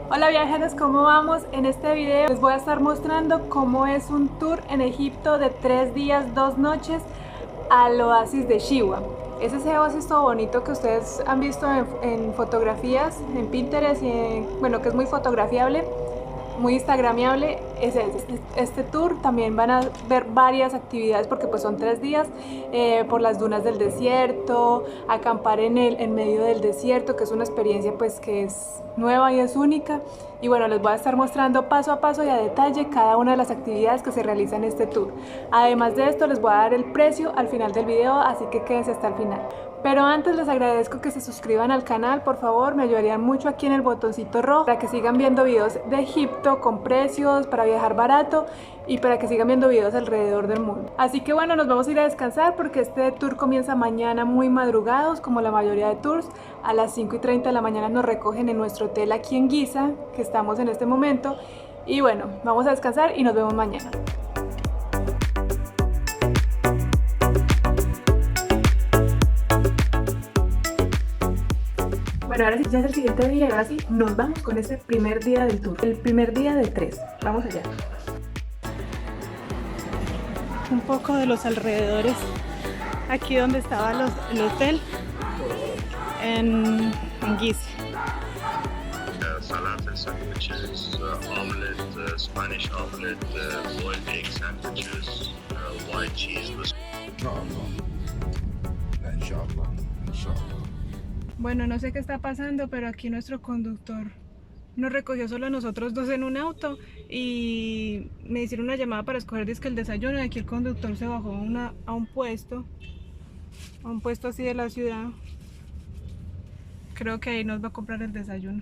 Hola viajeros, ¿cómo vamos? En este video les voy a estar mostrando cómo es un tour en Egipto de 3 días, 2 noches al oasis de Siwa. Es ese oasis todo bonito que ustedes han visto en fotografías, en Pinterest, bueno, que es muy fotografiable, muy instagramiable. Es este tour. También van a ver varias actividades porque pues son 3 días, por las dunas del desierto, acampar en medio del desierto, que es una experiencia pues que es nueva y es única. Y bueno, les voy a estar mostrando paso a paso y a detalle cada una de las actividades que se realizan en este tour. Además de esto, les voy a dar el precio al final del video, así que quédense hasta el final. Pero antes les agradezco que se suscriban al canal, por favor, me ayudarían mucho aquí en el botoncito rojo para que sigan viendo videos de Egipto con precios, para viajar barato y para que sigan viendo videos alrededor del mundo. Así que bueno, nos vamos a ir a descansar porque este tour comienza mañana muy madrugados, como la mayoría de tours. A las 5:30 de la mañana nos recogen en nuestro hotel aquí en Giza, que estamos en este momento. Y bueno, vamos a descansar y nos vemos mañana. Bueno, ahora sí, ya es el siguiente día y ahora sí, nos vamos con ese primer día del tour. El primer día de 3. Vamos allá. Un poco de los alrededores. Aquí donde estaba el hotel, en Giza. Falafel sandwiches, omelette, Spanish omelette, boiled egg sandwiches, white cheese. Bueno, no sé qué está pasando, pero aquí nuestro conductor nos recogió solo a nosotros dos en un auto y me hicieron una llamada para escoger el desayuno. Y aquí el conductor se bajó a un puesto así de la ciudad. Creo que ahí nos va a comprar el desayuno.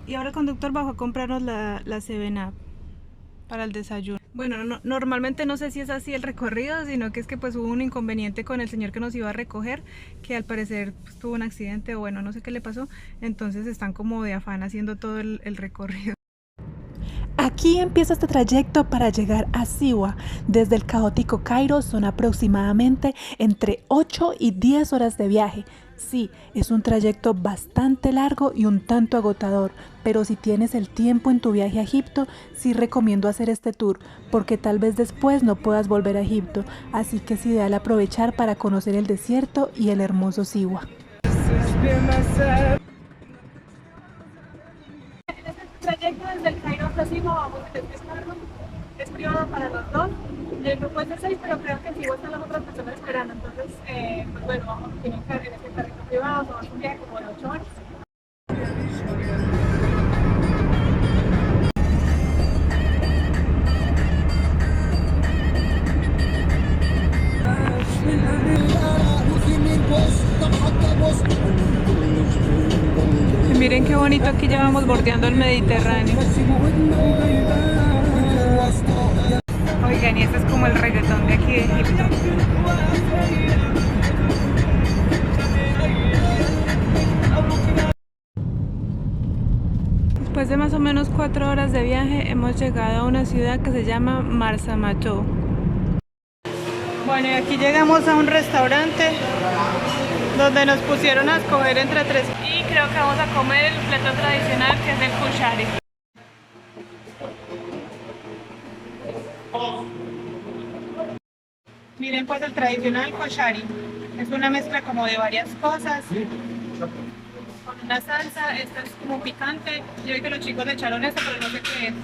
Y ahora el conductor bajó a comprarnos la 7-Up para el desayuno. Bueno, normalmente no sé si es así el recorrido, sino que es que pues hubo un inconveniente con el señor que nos iba a recoger, que al parecer pues, tuvo un accidente o bueno, no sé qué le pasó, entonces están como de afán haciendo todo el recorrido. Aquí empieza este trayecto para llegar a Siwa. Desde el caótico Cairo son aproximadamente entre 8 y 10 horas de viaje. Sí, es un trayecto bastante largo y un tanto agotador, pero si tienes el tiempo en tu viaje a Egipto, sí recomiendo hacer este tour, porque tal vez después no puedas volver a Egipto, así que es ideal aprovechar para conocer el desierto y el hermoso Siwa. Trayecto desde el Cairo hasta Siwa, vamos en este carro, es privado para los dos. El grupo es de 6, pero creo que en Siwa están las otras personas esperando, entonces, pues bueno, vamos a tener que en este carrito privado, tomamos un viaje como de 8 horas. Miren qué bonito, aquí ya vamos bordeando el Mediterráneo. Oigan, y este es como el reggaetón de aquí de Egipto. Después de más o menos 4 horas de viaje, hemos llegado a una ciudad que se llama Marsa Matruh. Bueno, y aquí llegamos a un restaurante donde nos pusieron a escoger entre 3 y creo que vamos a comer el plato tradicional, que es el kushari. Miren pues el tradicional kushari, es una mezcla como de varias cosas, con una salsa, esta es como picante, yo vi que los chicos le echaron esto, pero no sé qué es.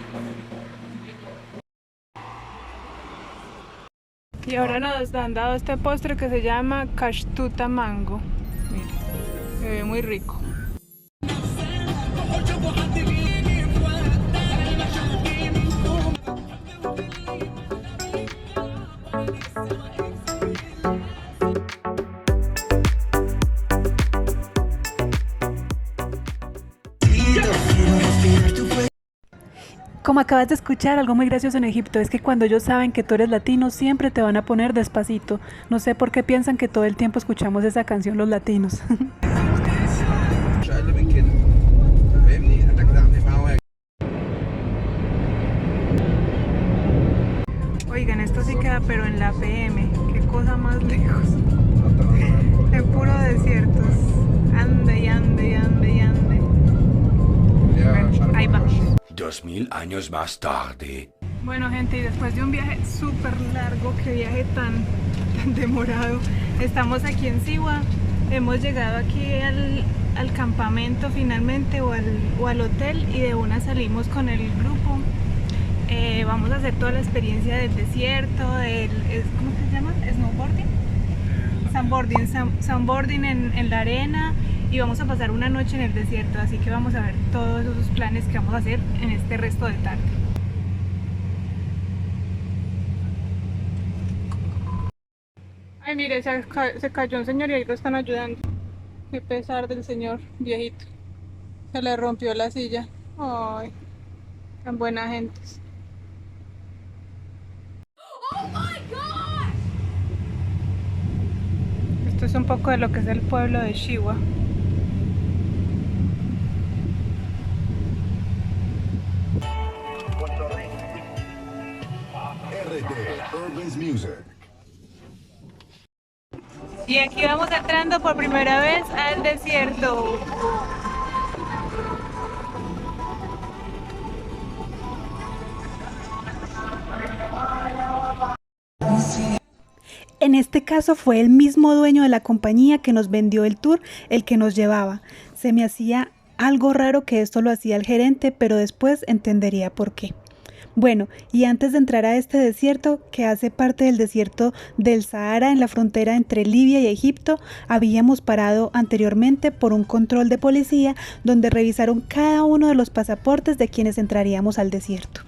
Y ahora nos han dado este postre que se llama kashtuta mango. Miren, se ve muy rico. Como acabas de escuchar, algo muy gracioso en Egipto es que cuando ellos saben que tú eres latino, siempre te van a poner Despacito. No sé por qué piensan que todo el tiempo escuchamos esa canción los latinos. Oigan, esto sí queda pero en la PM. Qué cosa más lejos. En puro desiertos. Ande y ande y ande y ande. Bueno, ahí vamos. 2000 años más tarde. Bueno, gente, y después de un viaje súper largo, qué viaje tan demorado, estamos aquí en Siwa. Hemos llegado aquí al campamento finalmente o al hotel, y de una salimos con el grupo. Vamos a hacer toda la experiencia del desierto, ¿cómo se llama? ¿Sandboarding? Sandboarding en la arena, y vamos a pasar una noche en el desierto, así que vamos a ver todos esos planes que vamos a hacer en este resto de tarde. Ay, mire, se cayó un señor y ahí lo están ayudando. Qué pesar del señor viejito. Se le rompió la silla. Ay, tan buena gente. Esto es un poco de lo que es el pueblo de Siwa. RD Urban Music. Y aquí vamos entrando por primera vez al desierto. En este caso fue el mismo dueño de la compañía que nos vendió el tour el que nos llevaba. Se me hacía algo raro que esto lo hacía el gerente, pero después entendería por qué. Bueno, y antes de entrar a este desierto, que hace parte del desierto del Sahara en la frontera entre Libia y Egipto, habíamos parado anteriormente por un control de policía donde revisaron cada uno de los pasaportes de quienes entraríamos al desierto.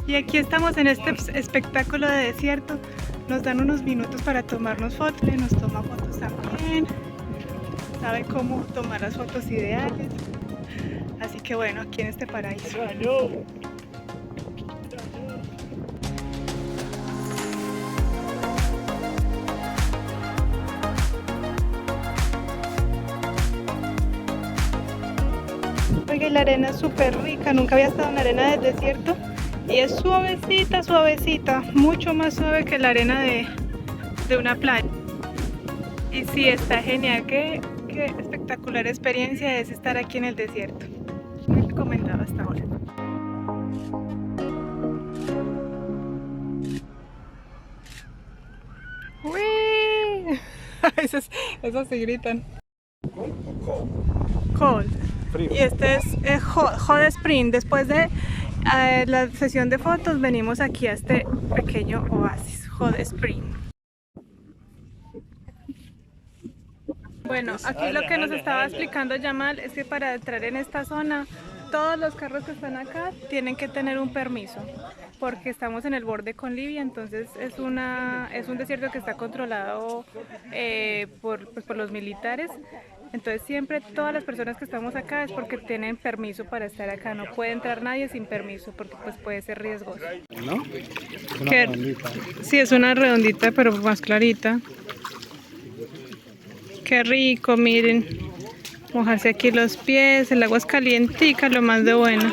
Y aquí estamos en este espectáculo de desierto. Nos dan unos minutos para tomarnos fotos, y nos toma fotos también. Sabe cómo tomar las fotos ideales. Así que bueno, aquí en este paraíso. Oiga, y la arena es súper rica, nunca había estado en la arena del desierto y es suavecita, suavecita, mucho más suave que la arena de una playa. Y sí, está genial, qué espectacular experiencia es estar aquí en el desierto. Muy recomendado hasta ahora. ¡Uy! Esas se gritan. Cold. Y este es Hot Spring. Después de la sesión de fotos venimos aquí a este pequeño oasis, Hot Spring. Bueno, aquí lo que nos estaba explicando Yamal es que para entrar en esta zona todos los carros que están acá tienen que tener un permiso porque estamos en el borde con Libia, entonces es un desierto que está controlado por los militares. Entonces siempre todas las personas que estamos acá es porque tienen permiso para estar acá, no puede entrar nadie sin permiso porque pues puede ser riesgoso. ¿No? Es una redondita. Sí, es una redondita pero más clarita. Qué rico, miren, mojarse aquí los pies, el agua es calientica, lo más de bueno.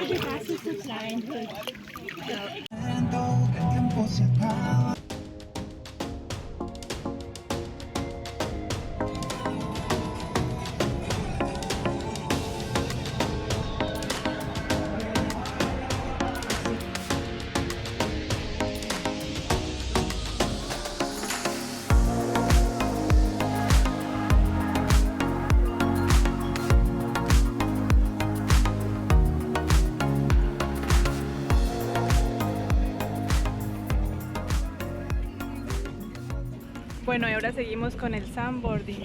Bueno, y ahora seguimos con el sandboarding.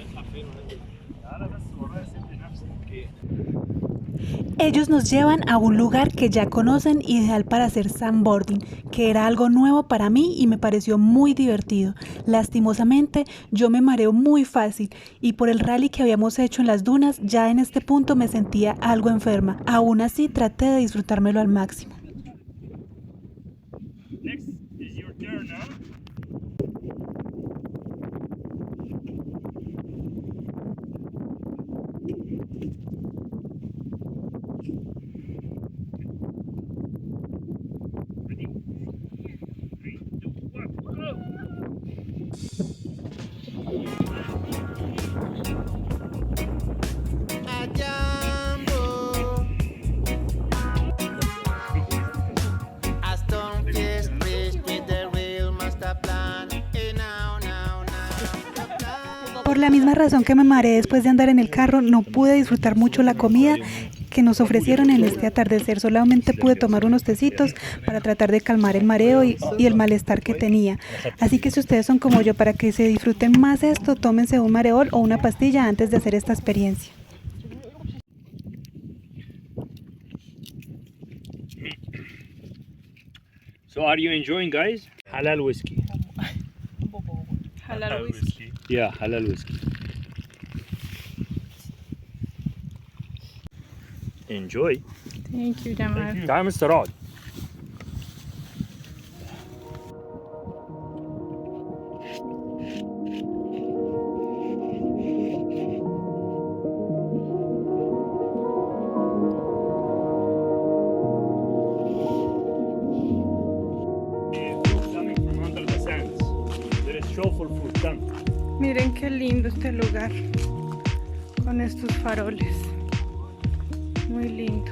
Ellos nos llevan a un lugar que ya conocen, ideal para hacer sandboarding, que era algo nuevo para mí y me pareció muy divertido. Lastimosamente, yo me mareo muy fácil y por el rally que habíamos hecho en las dunas, ya en este punto me sentía algo enferma. Aún así, traté de disfrutármelo al máximo. Next is your turn, huh? Ready? 3, 2, 1, go! Por la misma razón que me mareé después de andar en el carro, no pude disfrutar mucho la comida que nos ofrecieron en este atardecer. Solamente pude tomar unos tecitos para tratar de calmar el mareo y el malestar que tenía. Así que si ustedes son como yo, para que se disfruten más esto, tómense un mareol o una pastilla antes de hacer esta experiencia. So are you enjoying, guys? Halal whiskey. Halal whisky. Yeah, halal whiskey. Enjoy. Thank you, Jamal. تعال مستر اقعد. Coming from under the sands. There is shovel food done. Miren qué lindo este lugar con estos faroles. Muy lindo.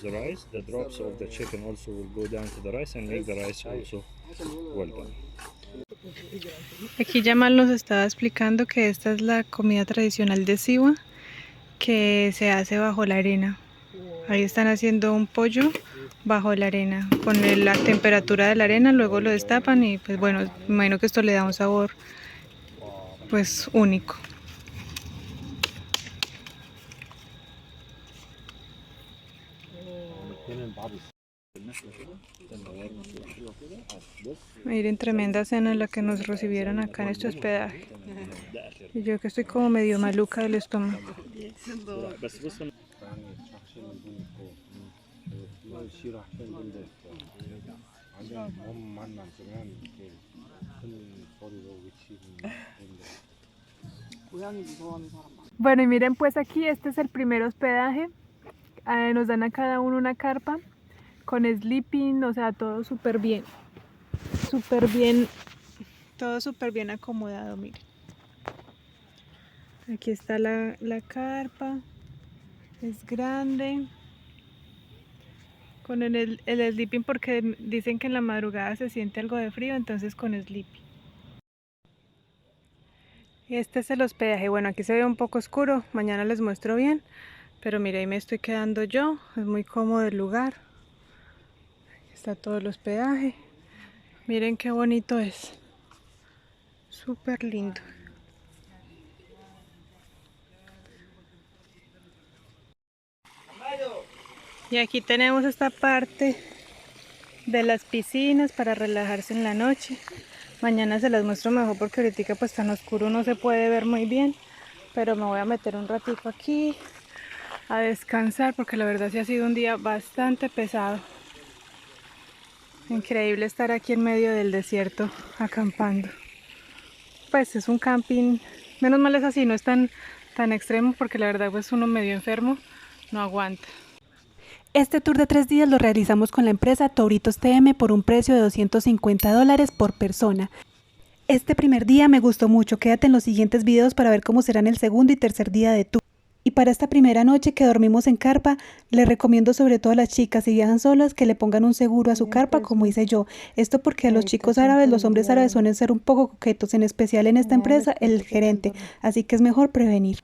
The rice, the drops of the chicken also will go down to the rice and make the rice also well done. Aquí Jamal nos estaba explicando que esta es la comida tradicional de Siwa, que se hace bajo la arena. Ahí están haciendo un pollo bajo la arena, con la temperatura de la arena, luego lo destapan y pues bueno, me imagino que esto le da un sabor pues único. Miren, tremenda cena la que nos recibieron acá en este hospedaje. Y yo que estoy como medio maluca del estómago. Bueno, y miren pues aquí este es el primer hospedaje. Nos dan a cada uno una carpa con sleeping, o sea, todo súper bien, todo súper bien acomodado, miren. Aquí está la carpa, es grande, con el sleeping porque dicen que en la madrugada se siente algo de frío, entonces con sleeping. Este es el hospedaje. Bueno, aquí se ve un poco oscuro, mañana les muestro bien, pero mira, ahí me estoy quedando yo, es muy cómodo el lugar. Aquí está todo el hospedaje, miren qué bonito es, súper lindo. Y aquí tenemos esta parte de las piscinas para relajarse en la noche. Mañana se las muestro mejor porque ahorita pues tan oscuro no se puede ver muy bien. Pero me voy a meter un ratico aquí a descansar porque la verdad sí ha sido un día bastante pesado. Increíble estar aquí en medio del desierto acampando. Pues es un camping, menos mal es así, no es tan extremo porque la verdad pues uno medio enfermo no aguanta. Este tour de 3 días lo realizamos con la empresa Toritos TM por un precio de $250 por persona. Este primer día me gustó mucho, quédate en los siguientes videos para ver cómo serán el segundo y tercer día de tour. Y para esta primera noche que dormimos en carpa, les recomiendo sobre todo a las chicas si viajan solas que le pongan un seguro a su carpa como hice yo. Esto porque a los chicos árabes, los hombres árabes suelen ser un poco coquetos, en especial en esta empresa el gerente, así que es mejor prevenir.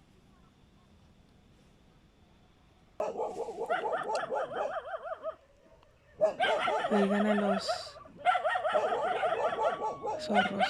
Oigan a los zorros.